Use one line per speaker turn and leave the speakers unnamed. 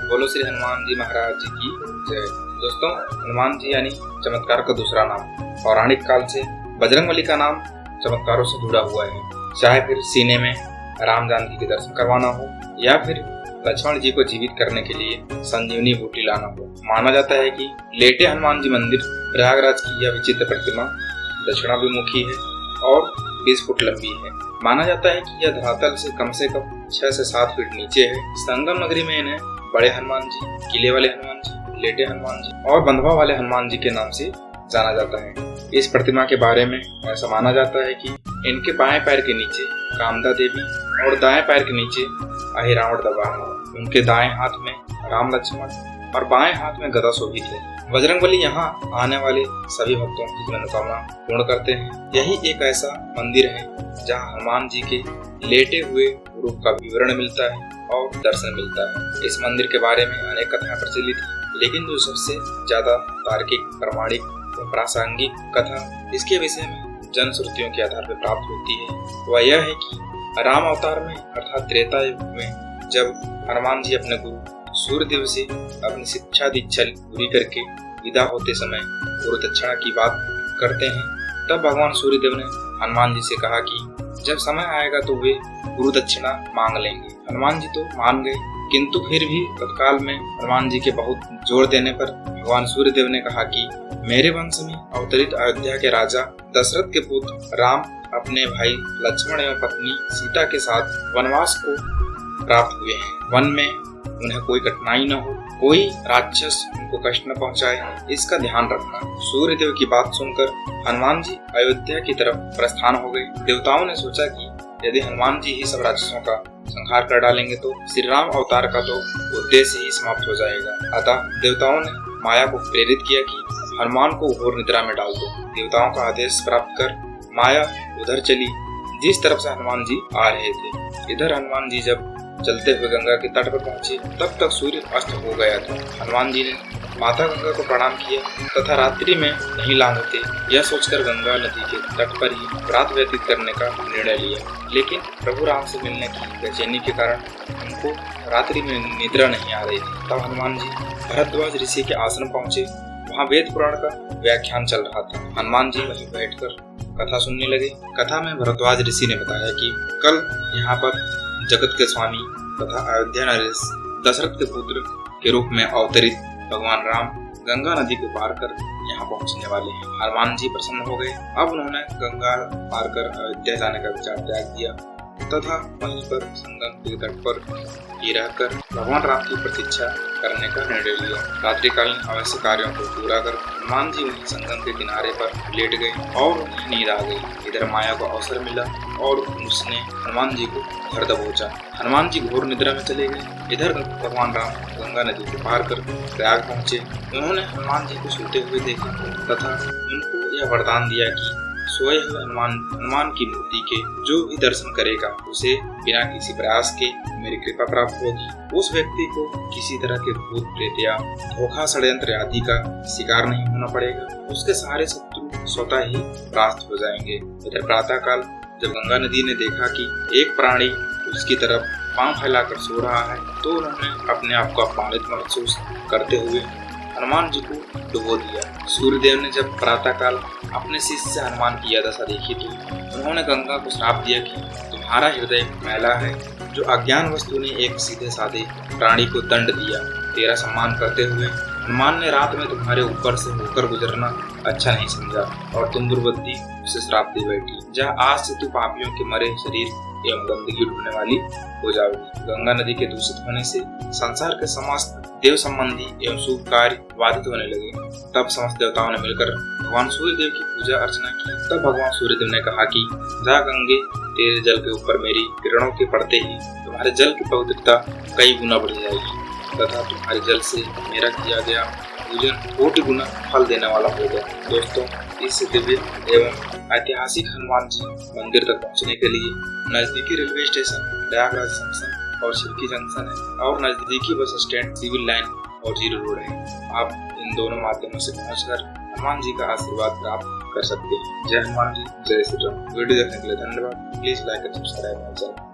बोलो श्री हनुमान जी महाराज जी की जय। दोस्तों, हनुमान जी यानी चमत्कार का दूसरा नाम। पौराणिक काल से बजरंगबली का नाम चमत्कारों से जुड़ा हुआ है। चाहे फिर सीने में राम जानकी के दर्शन करवाना हो या फिर लक्ष्मण जी को जीवित करने के लिए संजीवनी बूटी लाना हो। माना जाता है कि लेटे हनुमान जी मंदिर प्रयागराज की यह विचित्र प्रतिमा दक्षिणाभिमुखी है और 20 फुट लंबी है। माना जाता है कि यह धरातल से कम 6 से 7 फीट नीचे है। संगम नगरी में इन्हें बड़े हनुमान जी, किले वाले हनुमान जी, लेटे हनुमान जी और बंधवा वाले हनुमान जी के नाम से जाना जाता है। इस प्रतिमा के बारे में ऐसा माना जाता है कि इनके बाएं पैर के नीचे कामदा देवी और दाएं पैर के नीचे अहिरावण दबा है। उनके दाएं हाथ में राम लक्ष्मण और बाएं हाथ में गदा शोभित है। बजरंगबली यहाँ आने वाले सभी भक्तों की मनोकामना पूर्ण करते हैं। यही एक ऐसा मंदिर है जहाँ हनुमान जी के लेटे हुए रूप का विवरण मिलता है और दर्शन मिलता है। इस मंदिर के बारे में अनेक कथाएं प्रचलित हैं, लेकिन जो सबसे ज्यादा तार्किक, प्रामाणिक और प्रासंगिक कथा इसके विषय में जनश्रुतियों के आधार पर प्राप्त होती है वह यह है कि राम अवतार में अर्थात त्रेता युग में जब हनुमान जी अपने गुरु सूर्यदेव से अपनी शिक्षा दीक्षा पूरी करके विदा होते समय गुरु दक्षिणा की बात करते हैं, तब भगवान सूर्यदेव ने हनुमान जी से कहा कि जब समय आएगा तो वे गुरु दक्षिणा मांग लेंगे। हनुमान जी तो मान गए, किंतु फिर भी तत्काल में हनुमान जी के बहुत जोर देने पर भगवान सूर्यदेव ने कहा कि मेरे वंश में अवतरित अयोध्या के राजा दशरथ के पुत्र राम अपने भाई लक्ष्मण एवं पत्नी सीता के साथ वनवास को प्राप्त हुए हैं। वन में उन्हें कोई कठिनाई न हो, कोई राक्षस उनको कष्ट न पहुंचाए, इसका ध्यान रखना। सूर्यदेव की बात सुनकर हनुमान जी अयोध्या की तरफ प्रस्थान हो गए। देवताओं ने सोचा कि यदि हनुमान जी ही सब राक्षसों का संहार कर डालेंगे तो श्री राम अवतार का तो उद्देश्य ही समाप्त हो जाएगा। अतः देवताओं ने माया को प्रेरित किया कि हनुमान को घोर निद्रा में डाल दो। देवताओं का आदेश प्राप्त कर माया उधर चली जिस तरफ से हनुमान जी आ रहे थे। इधर हनुमान जी जब चलते हुए गंगा के तट पर पहुंचे तब तक सूर्य अस्त हो गया था। हनुमान जी ने माता गंगा को प्रणाम किया तथा रात्रि में नहीं लांघते यह सोचकर गंगा नदी के तट पर ही रात व्यतीत करने का निर्णय लिया। लेकिन प्रभु राम से मिलने की बेचैनी के कारण उनको रात्रि में निद्रा नहीं आ रही थी। तब हनुमान जी भरद्वाज ऋषि के आश्रम पहुंचे। वहाँ वेद पुराण का व्याख्यान चल रहा था। हनुमान जी वहीं बैठकर कथा सुनने लगे। कथा में भरद्वाज ऋषि ने बताया कि कल यहाँ पर जगत के स्वामी तथा अयोध्या नरेश दशरथ के पुत्र के रूप में अवतरित भगवान राम गंगा नदी को पार कर यहाँ पहुँचने वाले हैं। हनुमान जी प्रसन्न हो गए। अब उन्होंने गंगा पार कर अयोध्या जाने का विचार त्याग दिया तथा वहीं पर संगम के तट पर ही रहकर भगवान राम की प्रतीक्षा करने का निर्णय लिया। रात्रिकालीन आवश्यक कार्यों को पूरा कर हनुमान जी वहीं संगम के किनारे पर लेट गए और उन्हें नींद आ गई। इधर माया को अवसर मिला और उसने हनुमान जी को घर दबोचा। हनुमान जी घोर निद्रा में चले गए। इधर भगवान राम गंगा नदी को पार कर प्रयाग पहुंचे। उन्होंने हनुमान जी को सोते हुए देखा तथा उनको यह वरदान दिया कि सोए हुए हनुमान की मूर्ति के जो भी दर्शन करेगा उसे बिना किसी प्रयास के मेरी कृपा प्राप्त होगी। उस व्यक्ति को किसी तरह के भूत प्रेत या धोखा षड्यंत्र आदि का शिकार नहीं होना पड़ेगा। उसके सारे शत्रु स्वतः ही परास्त हो जाएंगे। इधर प्रातः काल जब गंगा नदी ने देखा कि एक प्राणी उसकी तरफ पांव फैलाकर सो रहा है तो उन्होंने अपने आप को अपमानित महसूस करते हुए हनुमान जी को डुबो दिया। सूर्यदेव ने जब प्रातः काल अपने शिष्य से हनुमान की यह दशा देखी तो उन्होंने गंगा को श्राप दिया कि तुम्हारा हृदय मैला है। जो अज्ञान वस्तु ने एक सीधे साधे प्राणी को दंड दिया, तेरा सम्मान करते हुए हनुमान ने रात में तुम्हारे ऊपर से होकर गुजरना अच्छा नहीं समझा और तुम दुर्बुद्धि उसे श्राप दे बैठी। जा आज से तू पापियों के मरे शरीर एवं गंदगी ढूंढने वाली हो जाओगी। गंगा नदी के दूषित होने से संसार के समस्त देव संबंधी एवं शुभ कार्य बाधित होने लगे। तब समस्त देवताओं ने मिलकर भगवान सूर्यदेव की पूजा अर्चना की। तब भगवान सूर्यदेव ने कहा कि जा गंगे, तेरे जल के ऊपर मेरी किरणों के पड़ते ही तुम्हारे जल की पवित्रता कई गुना बढ़ जाएगी तथा तुम्हारे जल से मेरा किया गया पूजन कोटि गुना फल देने वाला होगा। दोस्तों, इस दिव्य एवं ऐतिहासिक हनुमान जी मंदिर तक पहुंचने के लिए नजदीकी रेलवे स्टेशन प्रयागराज जंक्शन और शिवकी जंक्शन है और नजदीकी बस स्टैंड सिविल लाइन और जीरो रोड है। आप इन दोनों माध्यमों से पहुंचकर हनुमान जी का आशीर्वाद प्राप्त कर सकते हैं। जय हनुमान जी, जय श्री राम। वीडियो देखने के लिए धन्यवाद। Please like and subscribe my channel.